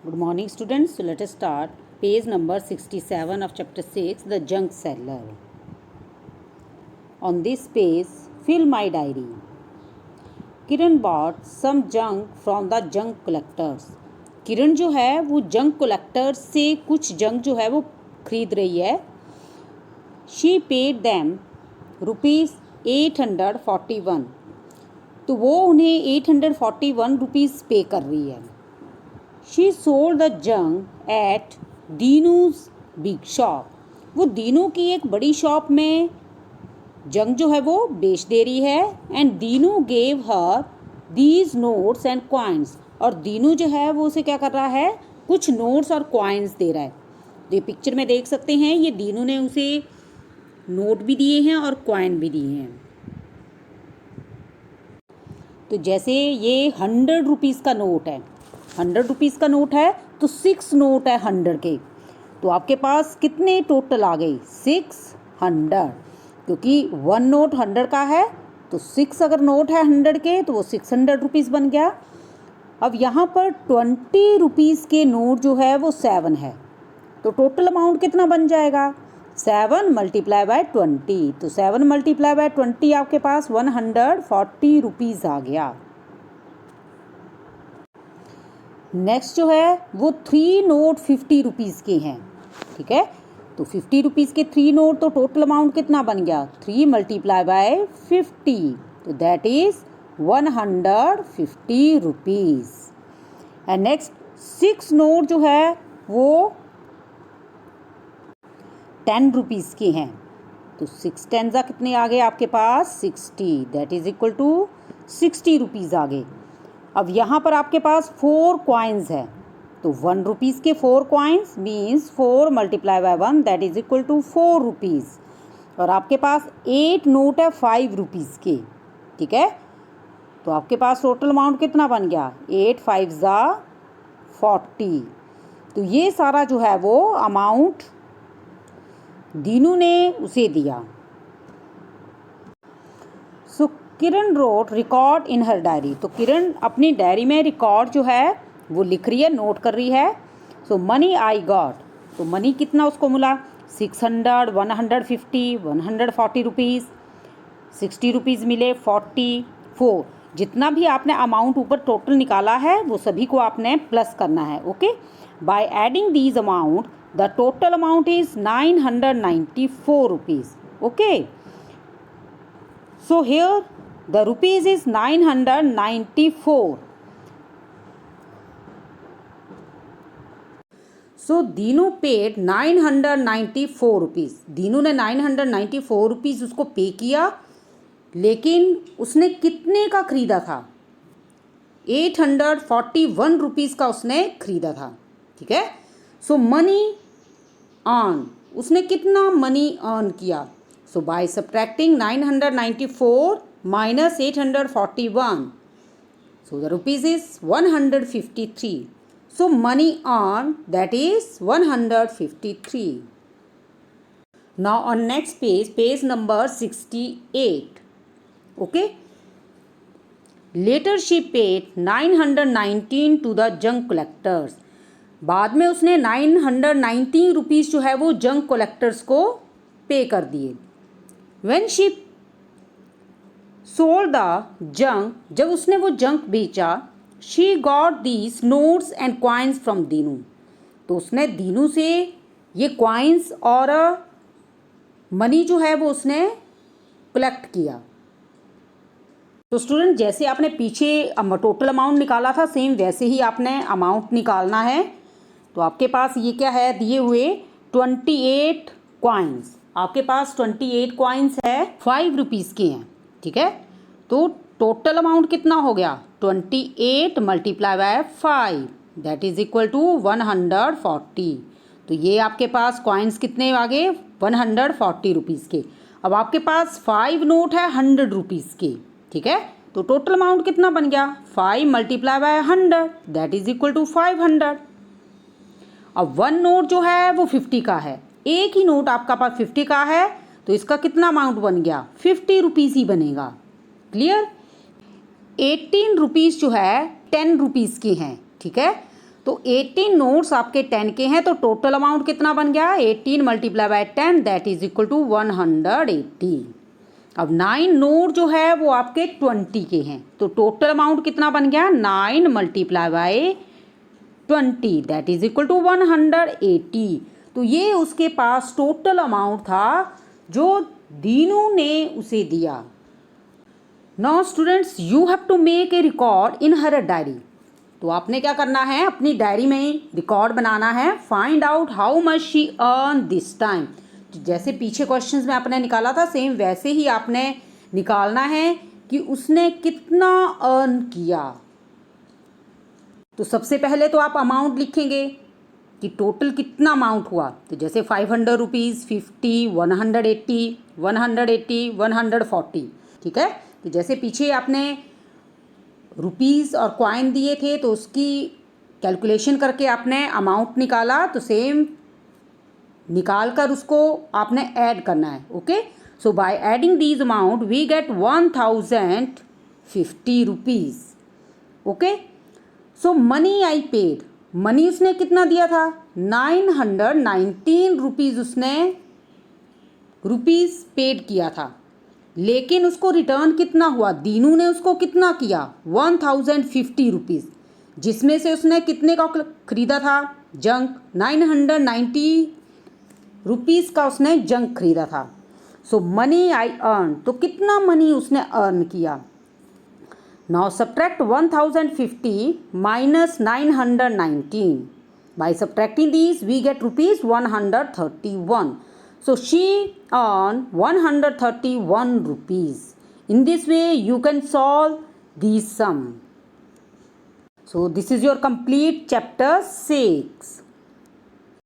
Good morning, students. So let us start page number 67 of chapter 6, the junk seller. On this page, fill my diary. Kiran bought some junk from the junk collectors. किरण जो है वो junk collector से कुछ junk जो है वो खरीद रही है. She paid them ₹841. तो वो उन्हें 841 रुपीज़ पे कर रही है. She sold the junk at Dinu's big shop. वो दीनू की एक बड़ी शॉप में जंक जो है वो बेच दे रही है. And Dinu gave her these notes and coins. और दीनू जो है वो उसे क्या कर रहा है, कुछ नोट्स और कॉइन्स दे रहा है. तो ये पिक्चर में देख सकते हैं, ये दीनू ने उसे नोट भी दिए हैं और कॉइन भी दिए हैं. तो जैसे ये 100 रुपीज़ का नोट है, 100 रुपीज़ का नोट है तो 6 नोट है 100 के. तो आपके पास कितने टोटल आ गए, 600. क्योंकि 1 नोट 100 का है तो 6 अगर नोट है 100 के तो वो 600 रुपीज़ बन गया. अब यहाँ पर 20 रुपीज़ के नोट जो है वो 7 है. तो टोटल अमाउंट कितना बन जाएगा, 7 मल्टीप्लाई बाय 20. तो 7 मल्टीप्लाई बाय 20 आपके पास 140 रुपीज़ आ गया. नेक्स्ट जो है वो 3 नोट 50 रुपीज़ के हैं. ठीक है, तो 50 रुपीज़ के 3 नोट, तो टोटल अमाउंट कितना बन गया, 3 मल्टीप्लाई बाय 50. तो that is 150 rupees. And next 6 note जो है वो 10 रुपीज़ के हैं. तो 6 टेंजा कितने आ गए आपके पास, 60. That is equal to 60 rupees आ गए. अब यहाँ पर आपके पास 4 कॉइन्स है. तो 1 रुपीज़ के 4 coins means 4 multiply by 1 that is equal to 4 rupees. और आपके पास 8 नोट है 5 रुपीज़ के. ठीक है, तो आपके पास टोटल अमाउंट कितना बन गया, 8 5 ज़ा 40. तो ये सारा जो है वो अमाउंट दीनू ने उसे दिया. So Kiran wrote record in her diary. तो किरण अपनी डायरी में रिकॉर्ड जो है वो लिख रही है, नोट कर रही है. सो मनी आई गॉट. तो मनी कितना उसको मिला, 600, 150, 140 रुपीज़, 60 रुपीज़ मिले, 44. जितना भी आपने अमाउंट ऊपर टोटल निकाला है वो सभी को आपने प्लस करना है. Okay, bye adding these amount the total amount is 994 rupees. Okay, so here the rupees is 994. So Dinu paid 994 rupees. Dinu ने 994 रुपीज़ उसको पे किया, लेकिन उसने कितने का ख़रीदा था, 841 रुपीज़ का उसने ख़रीदा था. ठीक है, सो मनी अर्न, उसने कितना मनी अर्न किया. So by subtracting 994 minus 841, so the rupees is 153. So money earned, that is 153. Now on next page, page number 68. Okay. Later she paid 919 to the junk collectors. बाद में उसने 919 rupees जो है वो junk collectors को पे कर दिए. When she sold the junk, जब उसने वो जंक बेचा, she got these notes and coins from Dinu. तो उसने दीनू से ये कॉइन्स और मनी जो है वो उसने कलेक्ट किया. तो स्टूडेंट, जैसे आपने पीछे टोटल अमाउंट निकाला था, सेम वैसे ही आपने अमाउंट निकालना है. तो आपके पास ये क्या है, दिए हुए 28 कॉइन्स. आपके पास 28 कॉइन्स है, 5 रुपीज़ के हैं. ठीक है, तो टोटल अमाउंट कितना हो गया, 28 multiply by 5 that is equal to 140. तो ये आपके पास कॉइन्स कितने आ गए, 140 रुपीज़ के. अब आपके पास 5 नोट है 100 रुपीज़ के. ठीक है, तो टोटल अमाउंट कितना बन गया, 5 multiply by 100 that is equal to 500. अब 1 नोट जो है वो 50 का है, एक ही नोट आपका पास 50 का है, तो इसका कितना अमाउंट बन गया, 50 रुपीज़ ही बनेगा. क्लियर. 18 रुपीज़ जो है 10 रुपीज़ के हैं. ठीक है, तो तो 18 नोट्स आपके 10 के हैं, तो टोटल अमाउंट कितना बन गया? 18 multiply by 10 that is equal to 180। अब 9 नोट जो है वो आपके 20 के हैं, तो टोटल अमाउंट कितना बन गया? 9 multiply by 20 that is equal to 180। तो ये उसके पास टोटल अमाउंट था जो दीनू ने उसे दिया। Now students you have to make a record in her diary. तो आपने क्या करना है? अपनी डायरी में रिकॉर्ड बनाना है। Find out how much she earn this time. जैसे पीछे क्वेश्चंस में आपने निकाला था सेम वैसे ही आपने निकालना है कि उसने कितना अर्न किया। तो सबसे पहले तो आप अमाउंट लिखेंगे कि टोटल कितना अमाउंट हुआ। तो जैसे 500 रुपीज़, 50, 180, 180, 140, ठीक है। तो जैसे पीछे आपने रुपीज़ और कॉइन दिए थे तो उसकी कैलकुलेशन करके आपने अमाउंट निकाला, तो सेम निकाल कर उसको आपने ऐड करना है। Okay, so by adding these amount we get 1050 rupees. Okay, so money I paid, money उसने कितना दिया था? 919 रुपीज़ उसने रुपीज़ पेड किया था, लेकिन उसको रिटर्न कितना हुआ? दीनू ने उसको कितना किया? 1050 रुपीज़, जिसमें से उसने कितने का खरीदा था? जंक। 990 रुपीज़ का उसने जंक खरीदा था। सो मनी आई अर्न, तो कितना मनी उसने अर्न किया? Now subtract 1050 minus 919। By subtracting these we get rupees 131. So she earned 131 rupees. In this way you can solve these sum. So this is your complete chapter 6.